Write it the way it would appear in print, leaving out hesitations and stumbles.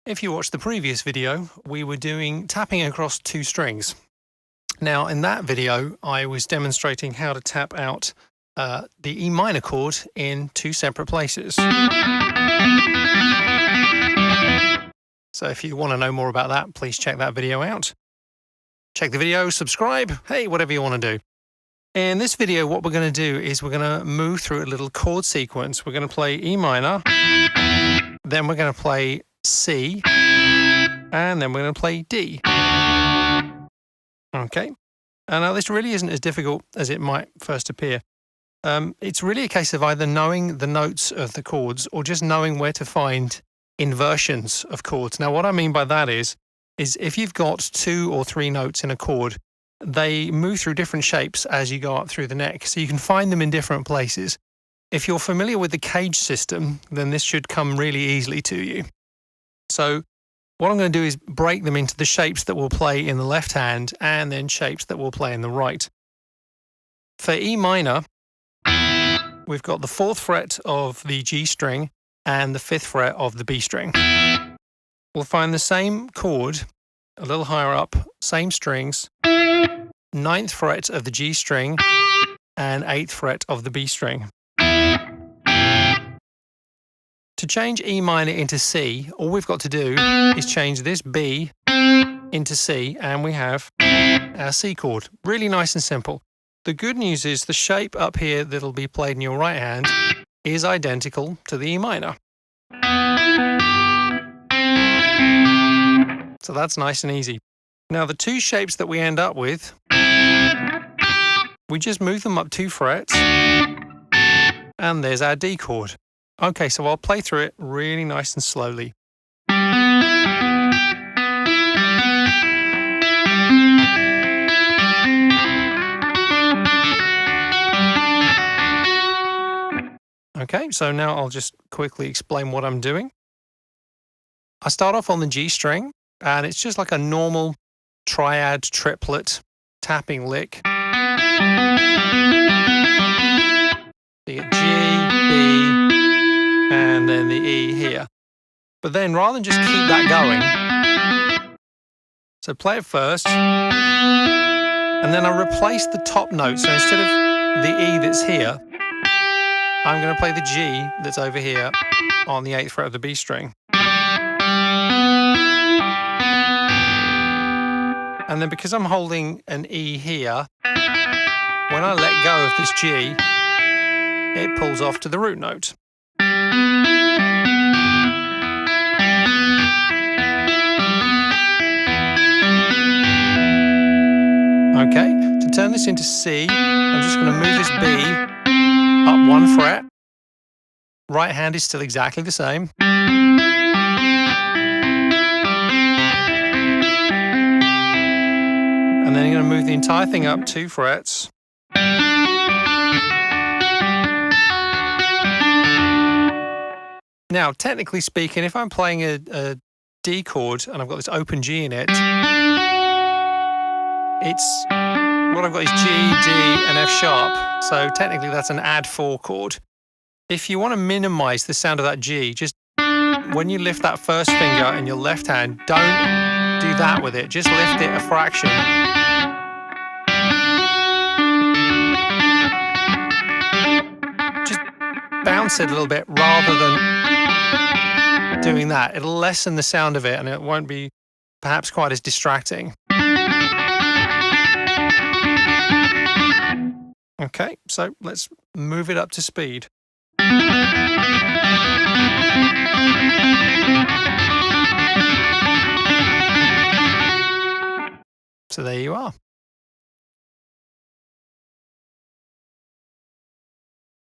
If you watched the previous video, we were doing tapping across two strings. Now, in that video, I was demonstrating how to tap out the E minor chord in two separate places. So if you want to know more about that, please check that video out. Check the video, subscribe, hey, whatever you want to do. In this video, what we're going to do is we're going to move through a little chord sequence. We're going to play E minor, then we're going to play C, and then we're going to play D. Okay, and now this really isn't as difficult as it might first appear. It's really a case of either knowing the notes of the chords or just knowing where to find inversions of chords. Now, what I mean by that is if you've got 2 or 3 notes in a chord, they move through different shapes as you go up through the neck, so you can find them in different places. If you're familiar with the cage system, then this should come really easily to you. So what I'm going to do is break them into the shapes that we'll play in the left hand and then shapes that we'll play in the right. For E minor, we've got the 4th fret of the G string and the 5th fret of the B string. We'll find the same chord a little higher up, same strings, 9th fret of the G string and 8th fret of the B string. To change E minor into C, all we've got to do is change this B into C, and we have our C chord. Really nice and simple. The good news is the shape up here that'll be played in your right hand is identical to the E minor. So that's nice and easy. Now the two shapes that we end up with, we just move them up 2 frets, and there's our D chord. Okay, so I'll play through it really nice and slowly. Okay, so now I'll just quickly explain what I'm doing. I start off on the G string, and it's just like a normal triad triplet tapping lick. So you get G, B, and then the E here. But then rather than just keep that going, so play it first, and then I replace the top note. So instead of the E that's here, I'm going to play the G that's over here on the 8th fret of the B string. And then because I'm holding an E here, when I let go of this G, it pulls off to the root note. Okay, to turn this into C, I'm just going to move this B up 1 fret. Right hand is still exactly the same. And then you're going to move the entire thing up 2 frets. Now, technically speaking, if I'm playing a D chord and I've got this open G in it, what I've got is G, D, and F sharp. So technically that's an add 4 chord. If you want to minimize the sound of that G, just when you lift that first finger in your left hand, don't do that with it. Just lift it a fraction. Just bounce it a little bit rather than doing that. It'll lessen the sound of it and it won't be perhaps quite as distracting. Okay, so let's move it up to speed. So there you are.